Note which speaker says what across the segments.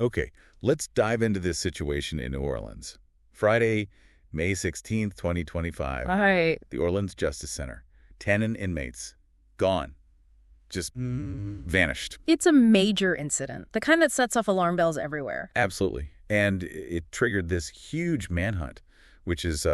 Speaker 1: Okay, let's dive into this situation in New Orleans. Friday, May 16th, 2025.
Speaker 2: Right.
Speaker 1: The Orleans Justice Center. 10 inmates. Gone. Just vanished.
Speaker 2: It's a major incident, the kind that sets off alarm bells everywhere.
Speaker 1: Absolutely. And it triggered this huge manhunt, which is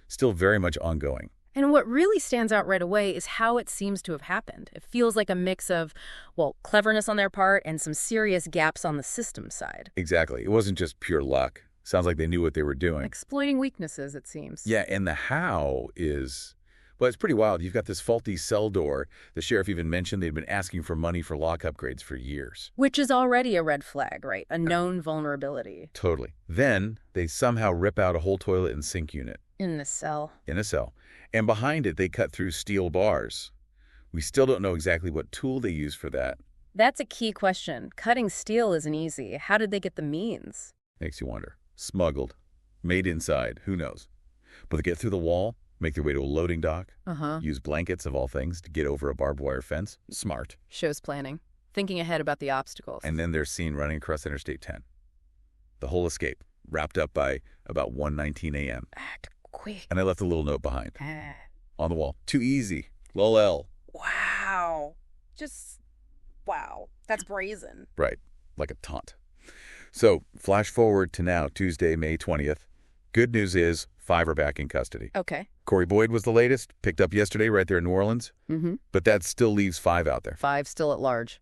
Speaker 1: still very much ongoing.
Speaker 2: And what really stands out right away is how it seems to have happened. It feels like a mix of, well, cleverness on their part and some serious gaps on the system side.
Speaker 1: Exactly. It wasn't just pure luck. Sounds like they knew what they were doing.
Speaker 2: Exploiting weaknesses, it seems.
Speaker 1: Yeah, and the how is, well, it's pretty wild. You've got this faulty cell door. The sheriff even mentioned they'd been asking for money for lock upgrades for years.
Speaker 2: Which is already a red flag, right? A known vulnerability.
Speaker 1: Totally. Then they somehow rip out a whole toilet and sink unit.
Speaker 2: In the cell.
Speaker 1: In a cell. And behind it, they cut through steel bars. We still don't know exactly what tool they used for that.
Speaker 2: That's a key question. Cutting steel isn't easy. How did they get the means?
Speaker 1: Makes you wonder. Smuggled. Made inside. Who knows? But they get through the wall, make their way to a loading dock, use blankets of all things to get over a barbed wire fence. Smart.
Speaker 2: Shows planning. Thinking ahead about the obstacles.
Speaker 1: And then they're seen running across Interstate 10. The whole escape, wrapped up by about 1:19 a.m.
Speaker 2: Act quick.
Speaker 1: And I left a little note behind. On the wall. Too easy. Lol.
Speaker 2: Wow. Wow. That's brazen.
Speaker 1: Right. Like a taunt. So, flash forward to now, Tuesday, May 20th. Good news is 5 are back in custody.
Speaker 2: Okay.
Speaker 1: Corey Boyd was the latest, picked up yesterday right there in New Orleans. But that still leaves 5 out there.
Speaker 2: 5 still at large.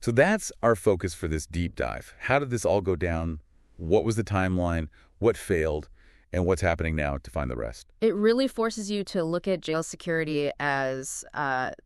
Speaker 1: So that's our focus for this deep dive. How did this all go down? What was the timeline? What failed? And what's happening now to find the rest?
Speaker 2: It really forces you to look at jail security as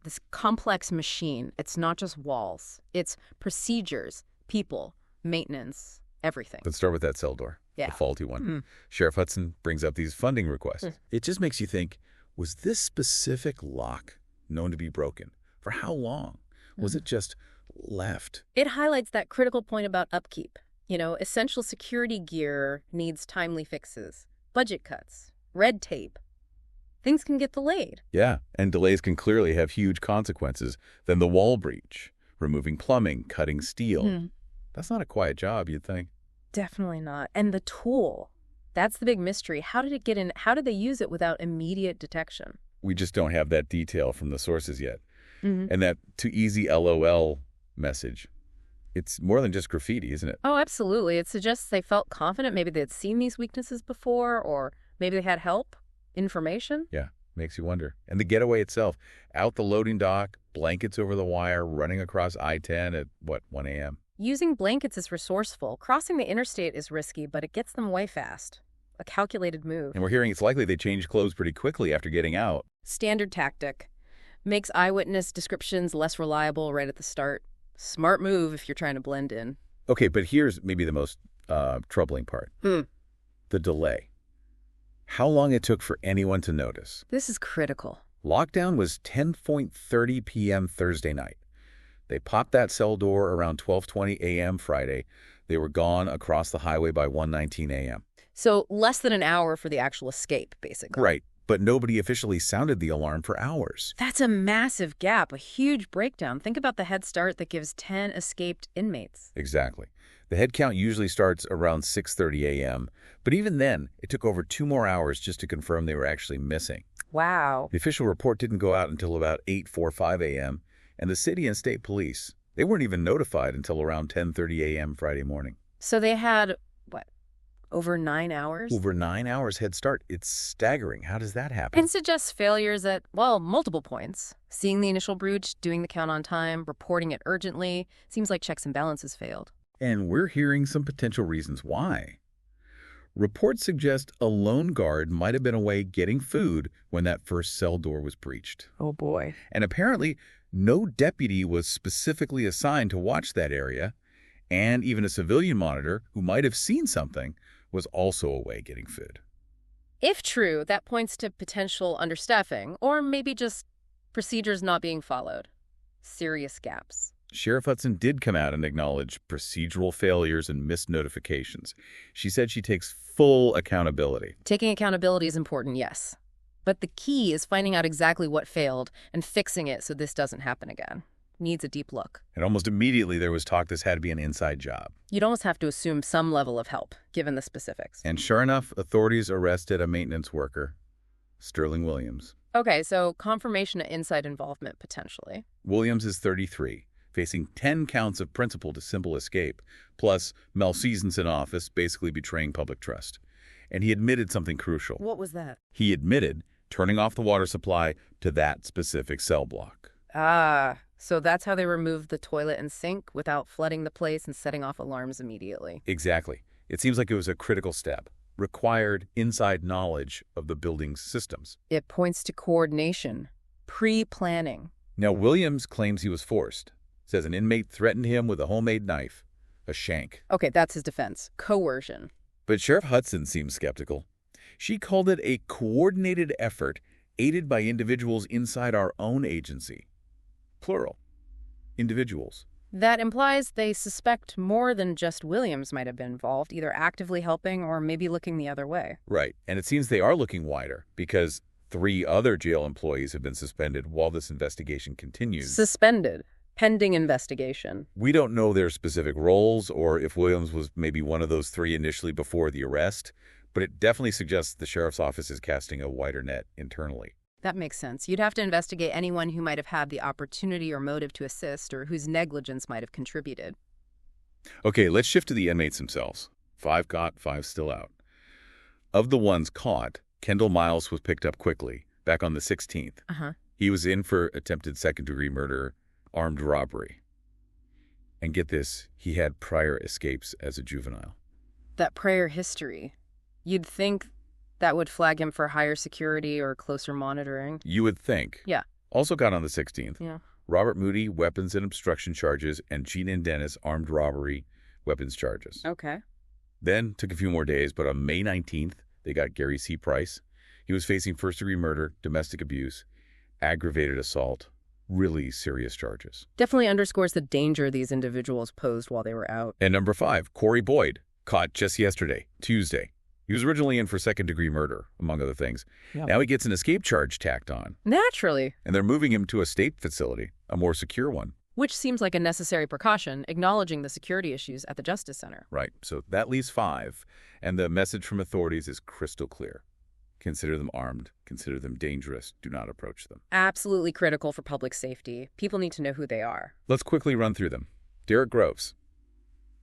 Speaker 2: this complex machine. It's not just walls. It's procedures, people, maintenance, everything.
Speaker 1: Let's start with that cell door, the faulty one. Sheriff Hudson brings up these funding requests. It just makes you think, was this specific lock known to be broken? For how long? Was it just left?
Speaker 2: It highlights that critical point about upkeep. You know, essential security gear needs timely fixes. Budget cuts, red tape. Things can get delayed.
Speaker 1: Yeah, and delays can clearly have huge consequences. Then the wall breach, removing plumbing, cutting steel. That's not a quiet job, you'd think.
Speaker 2: Definitely not. And the tool, that's the big mystery. How did it get in? How did they use it without immediate detection?
Speaker 1: We just don't have that detail from the sources yet. And that too easy LOL message. It's more than just graffiti, isn't it?
Speaker 2: Oh, absolutely. It suggests they felt confident. Maybe they had seen these weaknesses before, or maybe they had help, information.
Speaker 1: Yeah, makes you wonder. And the getaway itself, out the loading dock, blankets over the wire, running across I-10 at, 1 a.m.?
Speaker 2: Using blankets is resourceful. Crossing the interstate is risky, but it gets them away fast. A calculated move.
Speaker 1: And we're hearing it's likely they changed clothes pretty quickly after getting out.
Speaker 2: Standard tactic. Makes eyewitness descriptions less reliable right at the start. Smart move if you're trying to blend in.
Speaker 1: Okay, but here's maybe the most troubling part. The delay. How long it took for anyone to notice.
Speaker 2: This is critical.
Speaker 1: Lockdown was 10:30 p.m. Thursday night. They popped that cell door around 12:20 a.m. Friday. They were gone across the highway by 1:19 a.m.
Speaker 2: So less than an hour for the actual escape, basically.
Speaker 1: Right. But nobody officially sounded the alarm for hours.
Speaker 2: That's a massive gap, a huge breakdown. Think about the head start that gives 10 escaped inmates.
Speaker 1: Exactly. The head count usually starts around 6:30 a.m., but even then, it took over 2 more hours just to confirm they were actually missing.
Speaker 2: Wow.
Speaker 1: The official report didn't go out until about 8:45 a.m., and the city and state police, they weren't even notified until around 10:30 a.m. Friday morning.
Speaker 2: So they had, over 9 hours?
Speaker 1: Over 9 hours head start. It's staggering. How does that happen?
Speaker 2: And suggests failures at, multiple points. Seeing the initial breach, doing the count on time, reporting it urgently. Seems like checks and balances failed.
Speaker 1: And we're hearing some potential reasons why. Reports suggest a lone guard might have been away getting food when that first cell door was breached.
Speaker 2: Oh, boy.
Speaker 1: And apparently, no deputy was specifically assigned to watch that area, and even a civilian monitor who might have seen something was also away getting food.
Speaker 2: If true, that points to potential understaffing, or maybe just procedures not being followed. Serious gaps.
Speaker 1: Sheriff Hudson did come out and acknowledge procedural failures and missed notifications. She said she takes full accountability.
Speaker 2: Taking accountability is important, yes. But the key is finding out exactly what failed and fixing it so this doesn't happen again. needs a deep look.
Speaker 1: And almost immediately there was talk this had to be an inside job.
Speaker 2: You'd almost have to assume some level of help, given the specifics.
Speaker 1: And sure enough, authorities arrested a maintenance worker, Sterling Williams.
Speaker 2: Okay, so confirmation of inside involvement, potentially.
Speaker 1: Williams is 33, facing 10 counts of principal to simple escape, plus malfeasance in office, basically betraying public trust. And he admitted something crucial.
Speaker 2: What was that?
Speaker 1: He admitted turning off the water supply to that specific cell block.
Speaker 2: Ah, so that's how they removed the toilet and sink without flooding the place and setting off alarms immediately.
Speaker 1: Exactly. It seems like it was a critical step. Required inside knowledge of the building's systems.
Speaker 2: It points to coordination, pre-planning.
Speaker 1: Now, Williams claims he was forced. Says an inmate threatened him with a homemade knife, a shank.
Speaker 2: Okay, that's his defense. Coercion.
Speaker 1: But Sheriff Hudson seems skeptical. She called it a coordinated effort aided by individuals inside our own agency. Plural. Individuals.
Speaker 2: That implies they suspect more than just Williams might have been involved, either actively helping or maybe looking the other way.
Speaker 1: Right. And it seems they are looking wider because 3 other jail employees have been suspended while this investigation continues.
Speaker 2: Suspended. Pending investigation.
Speaker 1: We don't know their specific roles or if Williams was maybe one of those 3 initially before the arrest, but it definitely suggests the sheriff's office is casting a wider net internally.
Speaker 2: That makes sense. You'd have to investigate anyone who might have had the opportunity or motive to assist or whose negligence might have contributed.
Speaker 1: Okay, let's shift to the inmates themselves. 5 caught, 5 still out. Of the ones caught, Kendall Miles was picked up quickly, back on the 16th. He was in for attempted second-degree murder, armed robbery. And get this, he had prior escapes as a juvenile.
Speaker 2: That prior history. You'd think that would flag him for higher security or closer monitoring.
Speaker 1: You would think.
Speaker 2: Yeah.
Speaker 1: Also got on the 16th.
Speaker 2: Yeah.
Speaker 1: Robert Moody, weapons and obstruction charges, and Gina and Dennis, armed robbery, weapons charges.
Speaker 2: Okay.
Speaker 1: Then, took a few more days, but on May 19th, they got Gary C. Price. He was facing first-degree murder, domestic abuse, aggravated assault, really serious charges.
Speaker 2: Definitely underscores the danger these individuals posed while they were out.
Speaker 1: And number 5, Corey Boyd, caught just yesterday, Tuesday. He was originally in for second-degree murder, among other things.
Speaker 2: Yep.
Speaker 1: Now he gets an escape charge tacked on.
Speaker 2: Naturally.
Speaker 1: And they're moving him to a state facility, a more secure one.
Speaker 2: Which seems like a necessary precaution, acknowledging the security issues at the Justice Center.
Speaker 1: Right. So that leaves 5. And the message from authorities is crystal clear. Consider them armed. Consider them dangerous. Do not approach them.
Speaker 2: Absolutely critical for public safety. People need to know who they are.
Speaker 1: Let's quickly run through them. Derrick Groves,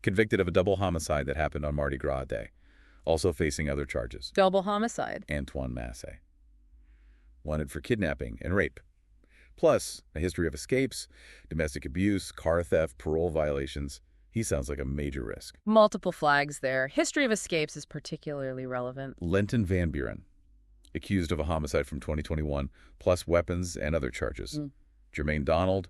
Speaker 1: convicted of a double homicide that happened on Mardi Gras Day. Also facing other charges.
Speaker 2: Double homicide.
Speaker 1: Antoine Massey. Wanted for kidnapping and rape. Plus, a history of escapes, domestic abuse, car theft, parole violations. He sounds like a major risk.
Speaker 2: Multiple flags there. History of escapes is particularly relevant.
Speaker 1: Lenton Vanburen, accused of a homicide from 2021, plus weapons and other charges. Jermaine Donald,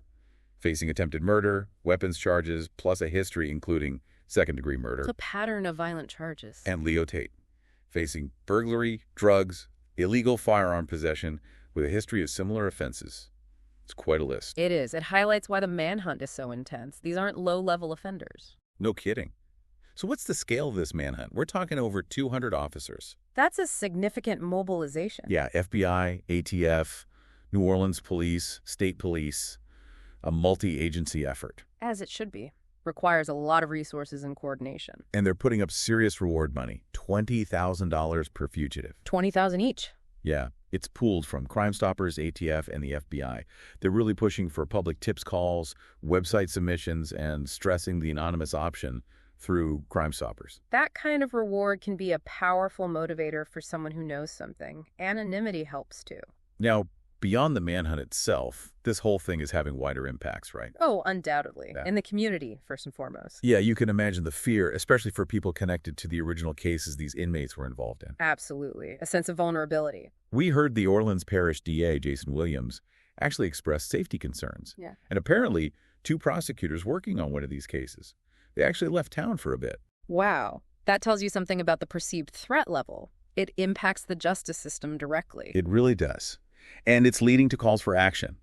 Speaker 1: facing attempted murder, weapons charges, plus a history including second-degree murder.
Speaker 2: It's a pattern of violent charges.
Speaker 1: And Leo Tate, facing burglary, drugs, illegal firearm possession, with a history of similar offenses. It's quite a list.
Speaker 2: It is. It highlights why the manhunt is so intense. These aren't low-level offenders.
Speaker 1: No kidding. So what's the scale of this manhunt? We're talking over 200 officers.
Speaker 2: That's a significant mobilization.
Speaker 1: Yeah, FBI, ATF, New Orleans police, state police, a multi-agency effort.
Speaker 2: As it should be. Requires a lot of resources and coordination.
Speaker 1: And they're putting up serious reward money, $20,000 per fugitive.
Speaker 2: $20,000 each.
Speaker 1: Yeah, it's pooled from Crime Stoppers, ATF, and the FBI. They're really pushing for public tips calls, website submissions, and stressing the anonymous option through Crime Stoppers.
Speaker 2: That kind of reward can be a powerful motivator for someone who knows something. Anonymity helps too.
Speaker 1: Now, beyond the manhunt itself, this whole thing is having wider impacts, right?
Speaker 2: Oh, undoubtedly.
Speaker 1: Yeah.
Speaker 2: In the community, first and foremost.
Speaker 1: Yeah, you can imagine the fear, especially for people connected to the original cases these inmates were involved in.
Speaker 2: Absolutely. A sense of vulnerability.
Speaker 1: We heard the Orleans Parish DA, Jason Williams, actually express safety concerns.
Speaker 2: Yeah.
Speaker 1: And apparently, 2 prosecutors working on one of these cases. They actually left town for a bit.
Speaker 2: Wow. That tells you something about the perceived threat level. It impacts the justice system directly.
Speaker 1: It really does. And it's leading to calls for action.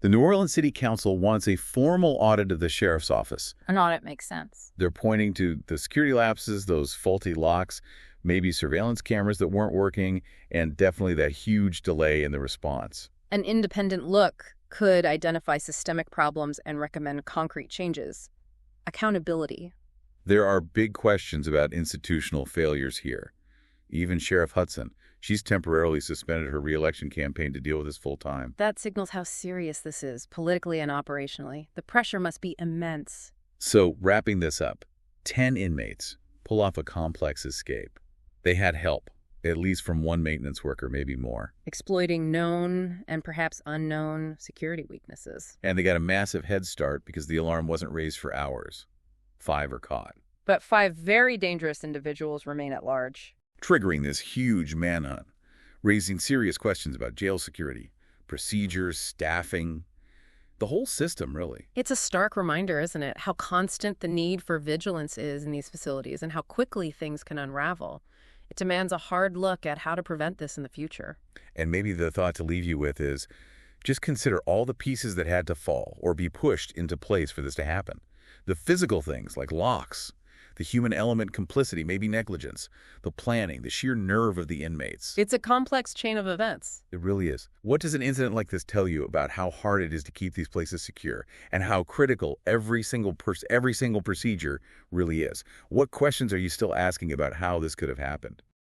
Speaker 1: The New Orleans City Council wants a formal audit of the sheriff's office.
Speaker 2: An audit makes sense.
Speaker 1: They're pointing to the security lapses, those faulty locks, maybe surveillance cameras that weren't working, and definitely that huge delay in the response.
Speaker 2: An independent look could identify systemic problems and recommend concrete changes. Accountability.
Speaker 1: There are big questions about institutional failures here. Even Sheriff Hudson, she's temporarily suspended her re-election campaign to deal with this full-time.
Speaker 2: That signals how serious this is, politically and operationally. The pressure must be immense.
Speaker 1: So, wrapping this up, 10 inmates pull off a complex escape. They had help, at least from one maintenance worker, maybe more.
Speaker 2: Exploiting known and perhaps unknown security weaknesses.
Speaker 1: And they got a massive head start because the alarm wasn't raised for hours. 5 are caught.
Speaker 2: But 5 very dangerous individuals remain at large,
Speaker 1: Triggering this huge manhunt, raising serious questions about jail security, procedures, staffing, the whole system, really.
Speaker 2: It's a stark reminder, isn't it, how constant the need for vigilance is in these facilities and how quickly things can unravel. It demands a hard look at how to prevent this in the future.
Speaker 1: And maybe the thought to leave you with is, just consider all the pieces that had to fall or be pushed into place for this to happen. The physical things like locks, the human element complicity, maybe negligence, the planning, the sheer nerve of the inmates.
Speaker 2: It's a complex chain of events.
Speaker 1: It really is. What does an incident like this tell you about how hard it is to keep these places secure and how critical every single procedure really is? What questions are you still asking about how this could have happened?